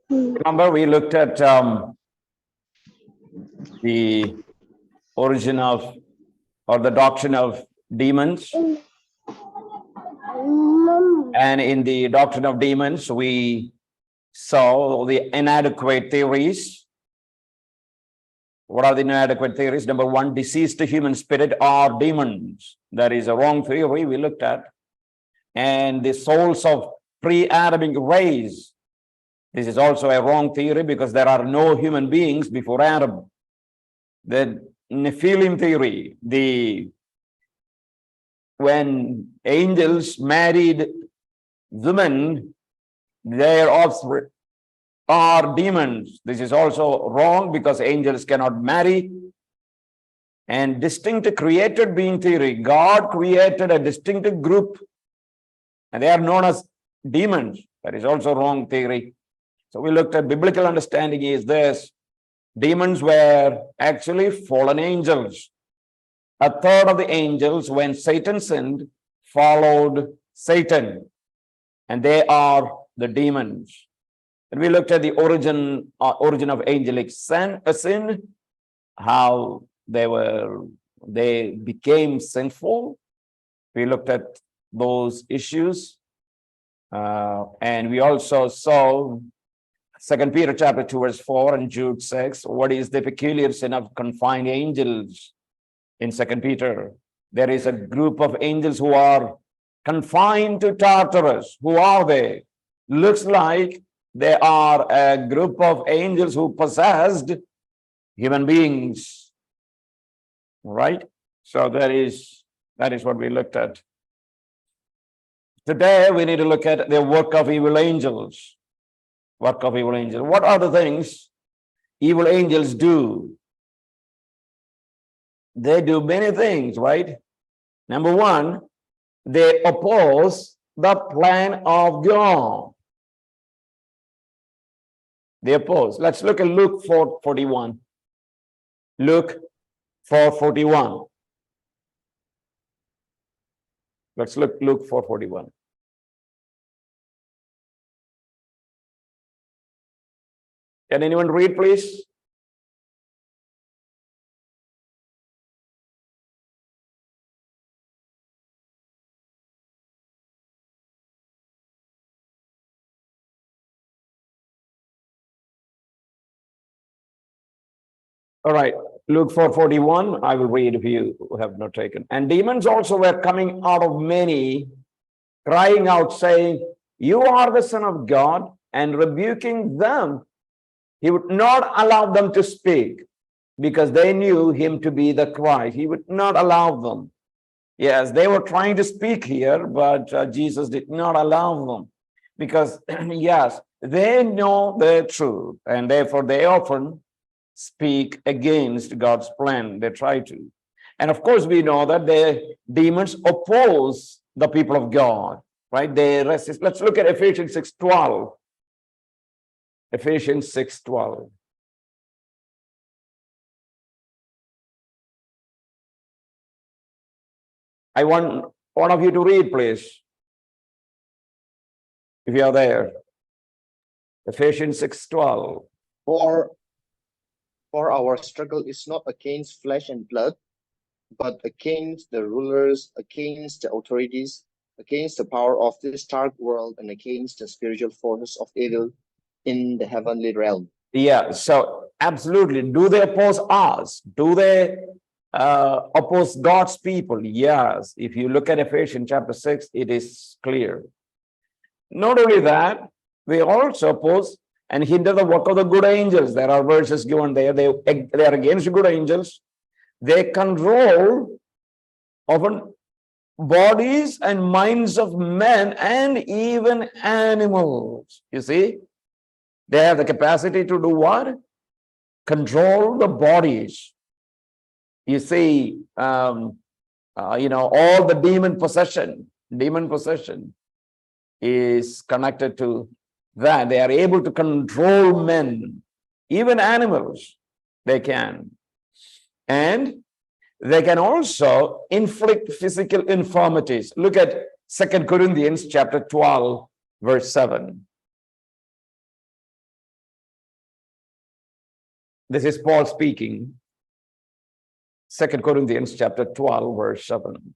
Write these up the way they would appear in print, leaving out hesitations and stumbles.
Remember, we looked at the origin of or the doctrine of demons. And in the doctrine of demons, we saw the inadequate theories. What are the inadequate theories? Number one, deceased human spirit are demons. That is a wrong theory we looked at. And the souls of pre-Adamic race. This is also a wrong theory because there are no human beings before Adam. The Nephilim theory, when angels married women, their offspring are demons. This is also wrong because angels cannot marry. And distinct created being theory, God created a distinct group and they are known as demons. That is also wrong theory. So we looked at biblical understanding is this: demons were actually fallen angels. A third of the angels, when Satan sinned, followed Satan, and they are the demons. And we looked at the origin of angelic sin, how they became sinful. We looked at those issues, and we also saw 2 Peter chapter 2 verse 4 and Jude 6. What is the peculiar sin of confined angels? In 2 Peter, there is a group of angels who are confined to Tartarus. Who are they? Looks like they are a group of angels who possessed human beings. Right? So that is what we looked at. Today, we need to look at the work of evil angels. Work of evil angels. What are the things evil angels do? They do many things, right? Number one, they oppose the plan of God. They oppose. Let's look at Luke 4:41. Luke 4:41. Let's look Luke 4:41. Can anyone read, please? All right, Luke 4:41, I will read if you have not taken. And demons also were coming out of many, crying out, saying, "You are the Son of God," and rebuking them. He would not allow them to speak because they knew him to be the Christ. He would not allow them. Yes, they were trying to speak here, but Jesus did not allow them because, yes, they know the truth, and therefore they often speak against God's plan. They try to. And of course, we know that the demons oppose the people of God, right? They resist. Let's look at Ephesians 6:12. Ephesians 6:12. I want one of you to read, please, if you are there. Ephesians 6:12. For our struggle is not against flesh and blood, but against the rulers, against the authorities, against the power of this dark world, and against the spiritual forces of evil in the heavenly realm. Yeah, so absolutely. Do they oppose us? Do they oppose God's people? Yes. If you look at Ephesians chapter 6, it is clear. Not only that, they also oppose and hinder the work of the good angels. There are verses given there. They are against good angels. They control often bodies and minds of men and even animals. You see, they have the capacity to do what? Control the bodies. You see, all the demon possession is connected to that. They are able to control men, even animals, they can. And they can also inflict physical infirmities. Look at 2 Corinthians chapter 12, verse 7. This is Paul speaking. 2 Corinthians chapter 12, verse 7.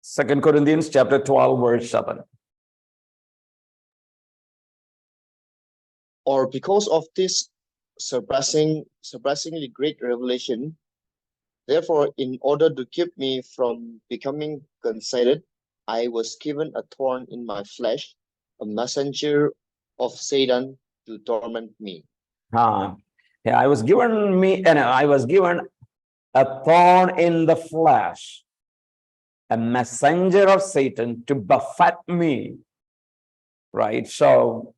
2 Corinthians chapter 12, verse 7. Or because of this surpassingly great revelation, therefore, in order to keep me from becoming conceited, I was given a thorn in my flesh, a messenger of Satan to torment me. Yeah, I was given a thorn in the flesh, a messenger of Satan to buffet me. Right? So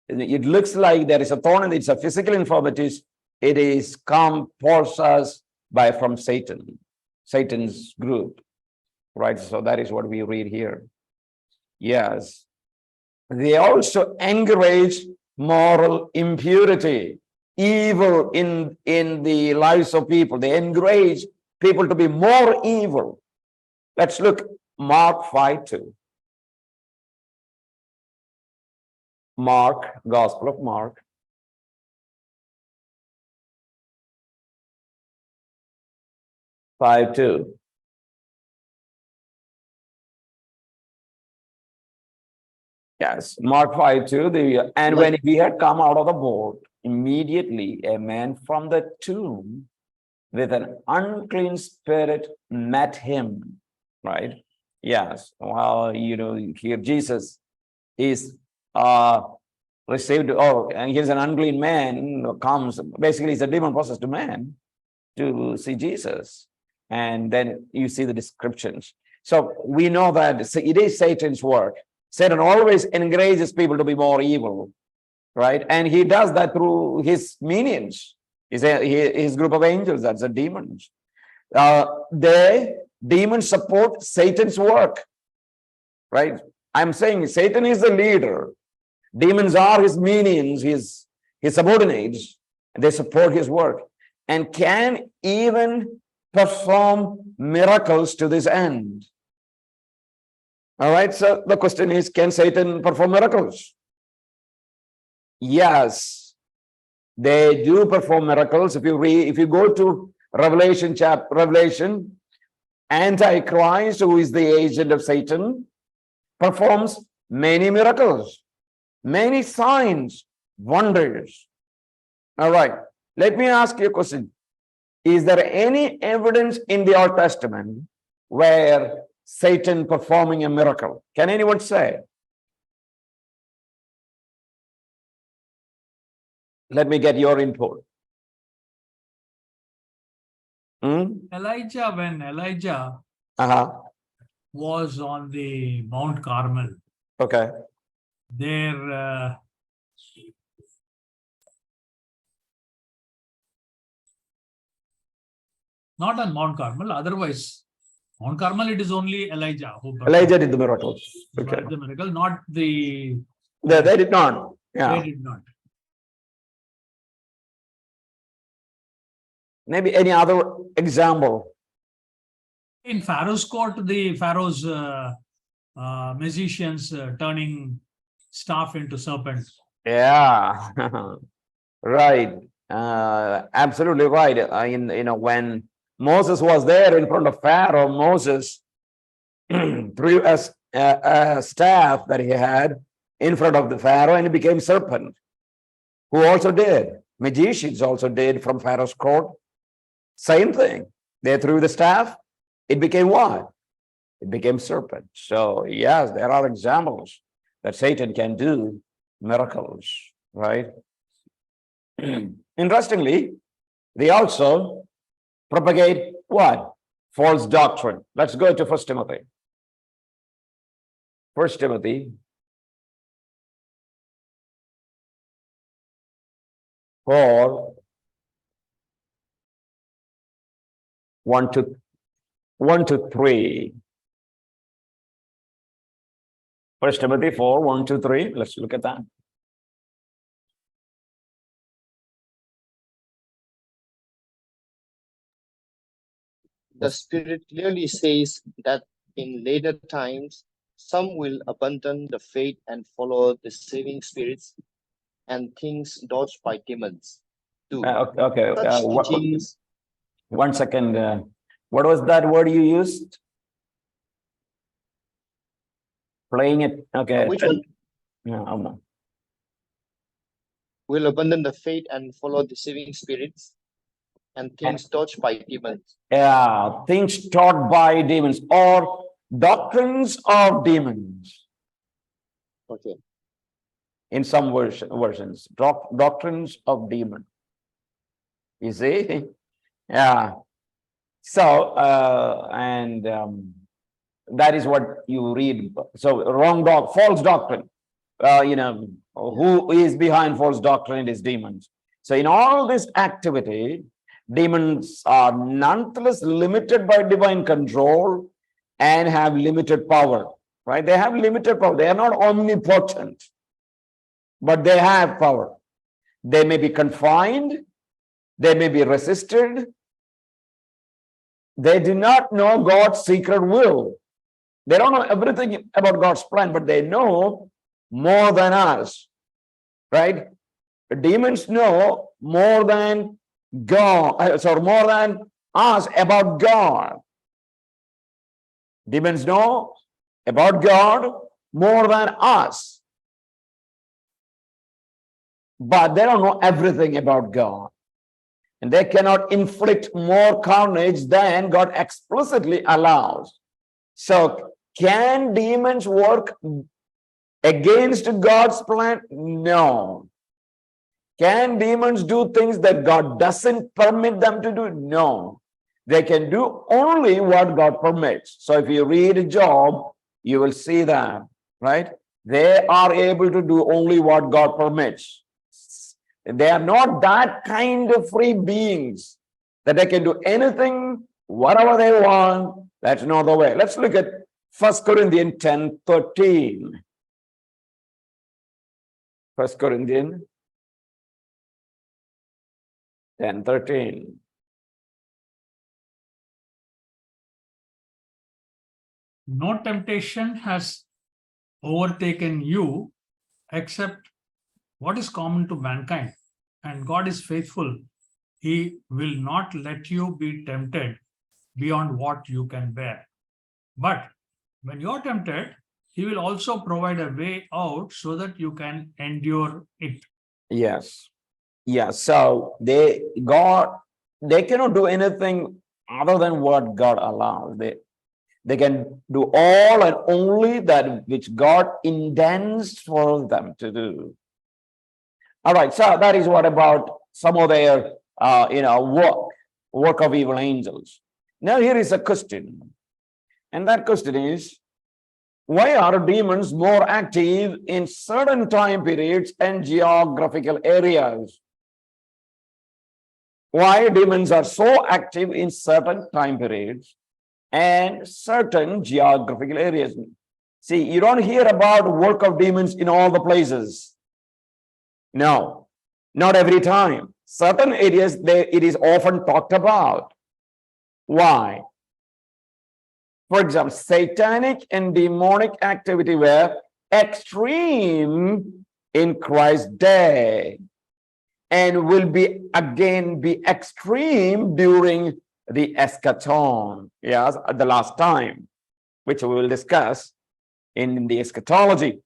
it looks like there is a thorn, and it's a physical infirmities. It is caused us from Satan's group. Right? So that is what we read here. Yes. They also encourage moral impurity, evil in the lives of people. They encourage people to be more evil. Let's look Mark 5:2. Mark, Gospel of Mark. Five two. Yes, Mark 5:2. And when he had come out of the boat, immediately a man from the tomb with an unclean spirit met him. Right? Yes. Well, here Jesus is received, and here's an unclean man comes. Basically, it's a demon possessed man to see Jesus. And then you see the descriptions. So we know that it is Satan's work. Satan always encourages people to be more evil, right? And he does that through his minions, his group of angels, that's the demons. Demons support Satan's work, right? I'm saying Satan is the leader. Demons are his minions, his subordinates, and they support his work and can even perform miracles to this end. All right, so the question is, can Satan perform miracles? Yes, they do perform miracles. If you go to Revelation, Antichrist, who is the agent of Satan, performs many miracles, many signs, wonders. All right, let me ask you a question. Is there any evidence in the Old Testament where Satan performing a miracle? Can anyone say? Let me get your input. Elijah, when Elijah was on the Mount Carmel, Okay. there not on Mount Carmel, otherwise, Mount Carmel, it is only Elijah who Elijah did the miracle. Okay. the miracle, not the... They did not. Yeah. They did not. Maybe any other example? In Pharaoh's court, the Pharaoh's magicians turning staff into serpents. Yeah. Right. Absolutely right. When Moses was there in front of Pharaoh, Moses threw a staff that he had in front of the Pharaoh, and it became serpent. Who also did? Magicians also did from Pharaoh's court. Same thing. They threw the staff. It became what? It became serpent. So yes, there are examples that Satan can do miracles, right? Interestingly, they also propagate what? False doctrine. Let's go to 1 Timothy. 1 Timothy 4, 1 to 3. 1 Timothy 4, 1 to 3. Let's look at that. The Spirit clearly says that in later times, some will abandon the faith and follow deceiving spirits, and things dodged by demons. 2. Okay. Such teachings. One second. What was that word you used? Playing it. Okay. Which one? Yeah, I don't know. Will abandon the faith and follow deceiving spirits and things dodged by demons. Yeah, things taught by demons or doctrines of demons. Okay. In some versions, doctrines of demons. You see? Yeah. So, that is what you read. So, false doctrine. Who is behind false doctrine? It is demons. So, in all this activity, demons are nonetheless limited by divine control and have limited power, right? They have limited power. They are not omnipotent, but they have power. They may be confined, they may be resisted. They do not know God's secret will. They don't know everything about God's plan, but they know more than us, right? Demons know more than God, more than us about God. Demons know about God more than us, but they don't know everything about God. And they cannot inflict more carnage than God explicitly allows. So, can demons work against God's plan? No. Can demons do things that God doesn't permit them to do? No. They can do only what God permits. So, if you read Job, you will see that, right? They are able to do only what God permits. They are not that kind of free beings that they can do anything, whatever they want. That's not the way. Let's look at 1 Corinthians 10:13. 1 Corinthians 10:13. No temptation has overtaken you except what is common to mankind, and God is faithful. He will not let you be tempted beyond what you can bear. But when you're tempted, He will also provide a way out so that you can endure it. Yes. Yeah. So they cannot do anything other than what God allows. They can do all and only that which God intends for them to do. All right, so that is what about some of their work of evil angels. Now here is a question, and that question is, why are demons more active in certain time periods and geographical areas? Why demons are so active in certain time periods and certain geographical areas? See, you don't hear about work of demons in all the places. No, not every time. Certain areas, it is often talked about. Why? For example, satanic and demonic activity were extreme in Christ's day and will be extreme during the eschaton, yes, at the last time, which we will discuss in the eschatology,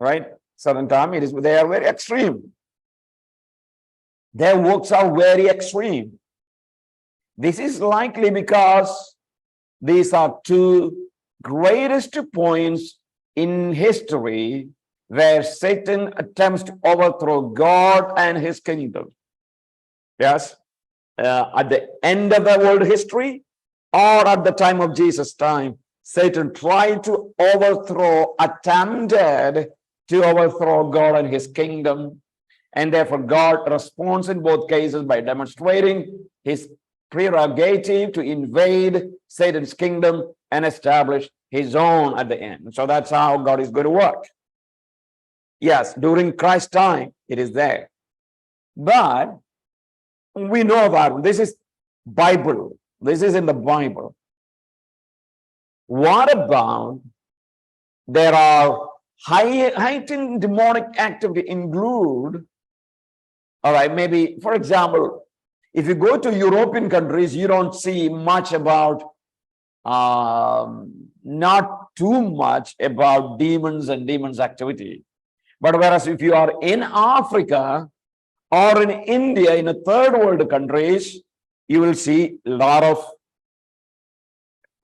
right? Certain time they are very extreme. Their works are very extreme. This is likely because these are two greatest points in history where Satan attempts to overthrow God and his kingdom. Yes, at the end of the world history or at the time of Jesus' time, Satan attempted to overthrow God and his kingdom. And therefore, God responds in both cases by demonstrating his prerogative to invade Satan's kingdom and establish his own at the end. So that's how God is going to work. Yes, during Christ's time, it is there. But we know that this is Bible. This is in the Bible. What about there are heightened demonic activity include All right, maybe, for example, if you go to European countries, you don't see much about, not too much about demons and demons activity. But whereas if you are in Africa or in India, in a third world countries, you will see a lot of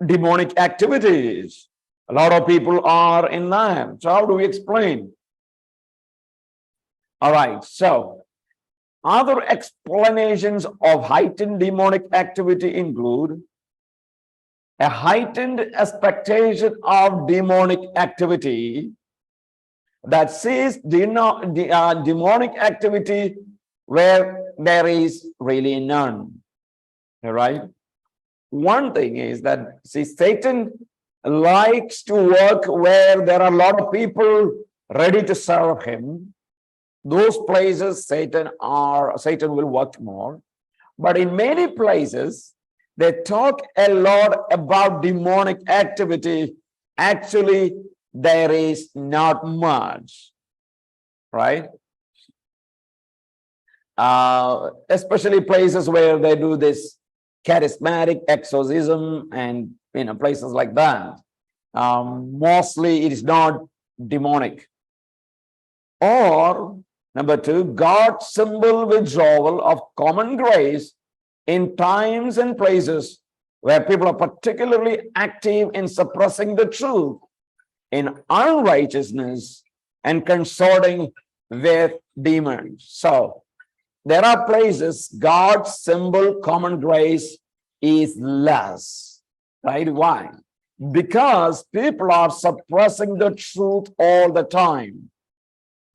demonic activities. A lot of people are in them. So how do we explain? All right, so other explanations of heightened demonic activity include a heightened expectation of demonic activity that sees demonic activity where there is really none. All right. One thing is that, see, Satan likes to work where there are a lot of people ready to serve him. Those places Satan will work more. But in many places, they talk a lot about demonic activity. Actually, there is not much, right? Especially places where they do this charismatic exorcism and places like that. Mostly it is not demonic. Or number two, God's symbol withdrawal of common grace in times and places where people are particularly active in suppressing the truth, in unrighteousness, and consorting with demons. So there are places God's symbol, common grace, is less, right? Why? Because people are suppressing the truth all the time,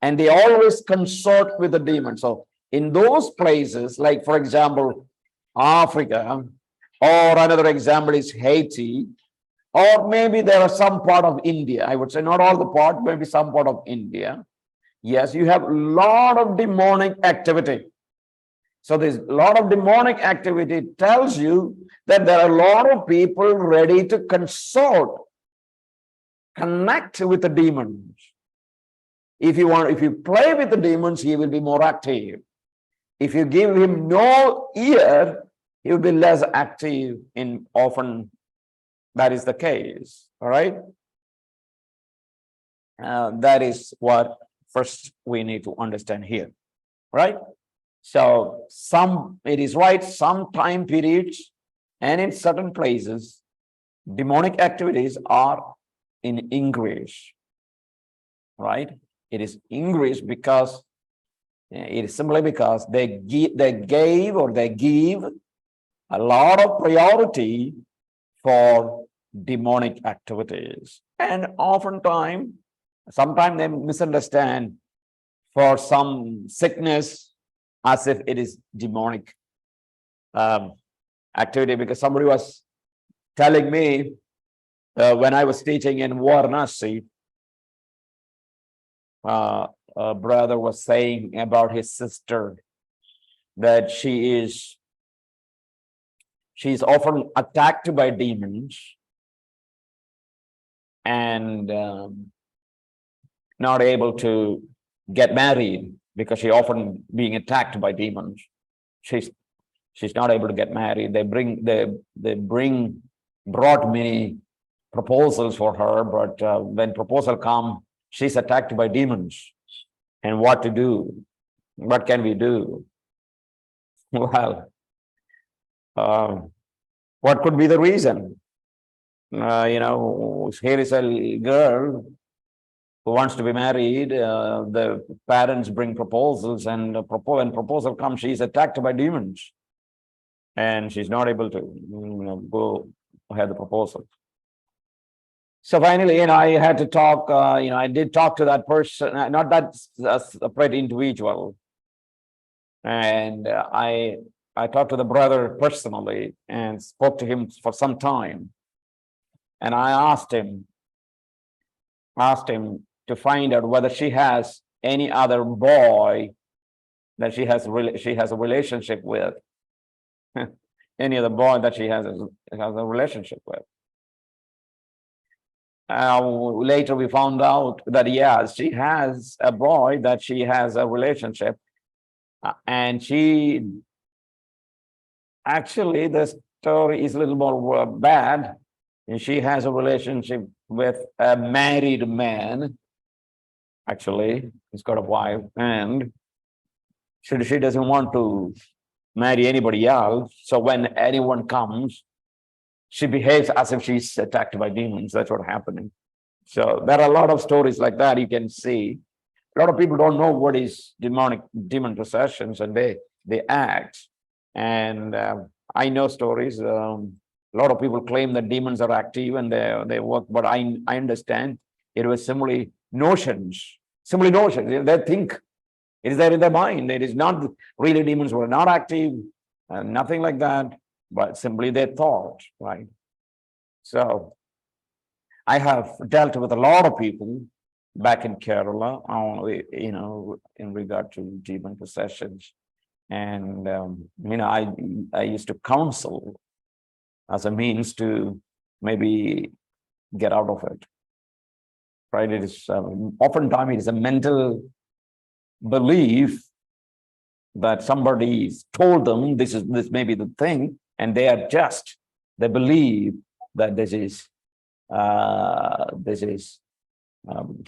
and they always consort with the demon. So in those places, like for example, Africa, or another example is Haiti, or maybe there are some part of India. I would say not all the part, maybe some part of India. Yes, you have a lot of demonic activity. So this lot of demonic activity tells you that there are a lot of people ready to consort, connect with the demons. If you play with the demons, he will be more active. If you give him no ear, he will be less active. In often that is the case. All right. That is what first we need to understand here, right? So it is right, some time periods and in certain places, demonic activities are in increase, right? It is increased because it is simply because they give a lot of priority for demonic activities. And sometimes they misunderstand for some sickness as if it is demonic activity, because somebody was telling me when I was teaching in Varanasi, a brother was saying about his sister that she's often attacked by demons and not able to get married because she often being attacked by demons. She's not able to get married. They brought many proposals for her, but when proposal come, she's attacked by demons. And what to do? What can we do? Well, what could be the reason? Here is a girl who wants to be married. The parents bring proposals, and when proposal comes, she's attacked by demons, and she's not able to go ahead the proposal. So finally, I had to talk. I did talk to that person, not that separate individual, and I talked to the brother personally and spoke to him for some time, and I asked him to find out whether she has any other boy that she has a relationship with, any other boy that she has a relationship with. Later we found out that yes, she has a boy that she has a relationship, And she actually, the story is a little more bad. And she has a relationship with a married man. Actually, he's got a wife, and she doesn't want to marry anybody else. So when anyone comes, she behaves as if she's attacked by demons. That's what's happening. So there are a lot of stories like that you can see. A lot of people don't know what is demon possessions, and they act. And I know stories. A lot of people claim that demons are active and they work, but I understand it was simply notions. Simply notions. They think it is there in their mind. It is not really demons were not active, nothing like that, but simply their thought, right? So I have dealt with a lot of people back in Kerala, in regard to demon possessions. And, I used to counsel as a means to maybe get out of it, right? It is oftentimes it is a mental belief that somebody told them this may be the thing, and they believe that this is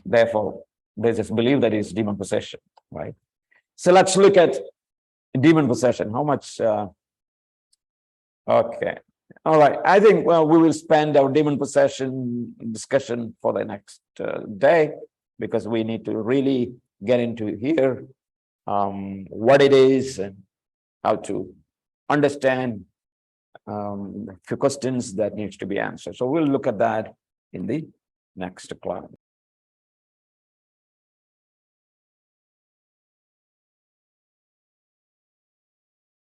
therefore they just believe that it's demon possession, right? So let's look at demon possession. How much? Okay, all right. I think we will spend our demon possession discussion for the next day, because we need to really get into here what it is and how to understand a few questions that needs to be answered. So we'll look at that in the next class.